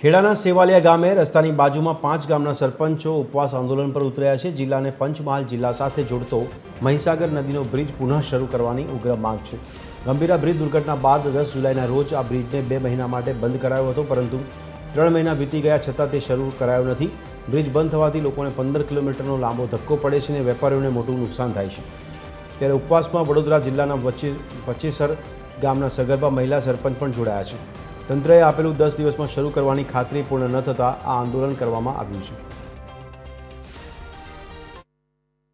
ખેડાના સેવાલિયા ગામે રસ્તાની બાજુમાં 5 ગામના સરપંચો ઉપવાસ આંદોલન પર ઉતર્યા છે। જિલ્લાને પંચમહાલ જિલ્લા સાથે જોડતો મહીસાગર નદીનો બ્રિજ પુનઃ શરૂ કરવાની ઉગ્ર માંગ છે। ગંભીરા બ્રિજ દુર્ઘટના બાદ 10 જુલાઈના રોજ આ બ્રિજને 2 મહિના માટે બંધ કરાયો હતો, પરંતુ 3 મહિના વીતી ગયા છતાં તે શરૂ કરાયો નથી। બ્રિજ બંધ થવાથી લોકોને 15 કિલોમીટરનો લાંબો ધક્કો પડે છે અને વેપારીઓને મોટું નુકસાન થાય છે। ત્યારે ઉપવાસમાં વડોદરા જિલ્લાના વચ્ચેસર ગામના સગર્ભા મહિલા સરપંચ પણ જોડાયા છે। તંત્રએ આપેલું 10 દિવસમાં શરૂ કરવાની ખાતરી પૂર્ણ ન થતાં આ આંદોલન કરવામાં આવ્યું છે।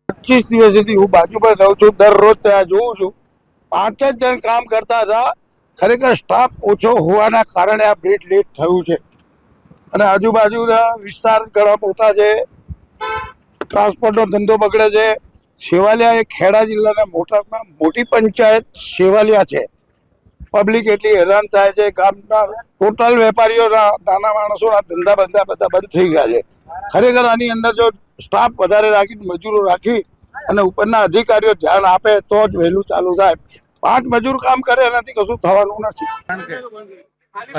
25 દિવસથી હું બાજુમાં રહું છું, દરરોજ ત્યાં જોઉં છું। 5 જ જણ કામ કરતા હતા। ખરેખર સ્ટાફ ઓછો હોવાના કારણે આ બ્રિજ લેટ થયું છે અને આજુબાજુના વિસ્તાર ઘણા મોટા છે, ટ્રાન્સપોર્ટનો ધંધો બગડે છે। સેવાલિયા એ ખેડા જિલ્લાના મોટામાં મોટી પંચાયત સેવાલિયા છે। પબ્લિક એટલી હેરાન થાય છે, ગામના ટોટલ વેપારીઓના, નાના માણસોના ધંધા બધા બંધ થઈ ગયા છે। ખરેખર આની અંદર જો સ્ટાફ વધારે રાખી, મજૂરો રાખી અને ઉપરના અધિકારીઓ ધ્યાન આપે તો જ વહેલું ચાલુ થાય। 5 મજૂર કામ કરે એનાથી કશું થવાનું નથી। કારણ કે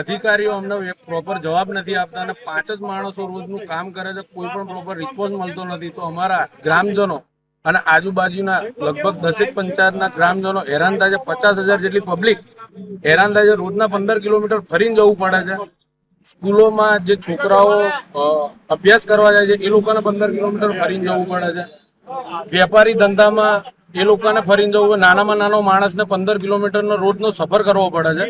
અધિકારીઓ અમને પ્રોપર જવાબ નથી આપતા અને 5 જ માણસો રોજનું કામ કરે છે, કોઈ પણ પ્રોપર રિસ્પોન્સ મળતો નથી। તો અમારા ગ્રામજનો અને આજુબાજુના લગભગ 10 પંચાયતના ગ્રામજનો હેરાન થાય છે। 50,000 જેટલી પબ્લિક હેરાન થાય છે। રોજના 15 કિલોમીટર ફરીને જવું પડે છે। સ્કૂલોમાં જે છોકરાઓ અભ્યાસ કરવા જાય છે એ લોકોને 15 કિલોમીટર ફરીને જવું પડે છે। વેપારી ધંધામાં એ લોકોને ફરીને જવું, નાનામાં નાનો માણસને 15 કિલોમીટરનો રોજનો સફર કરવો પડે છે।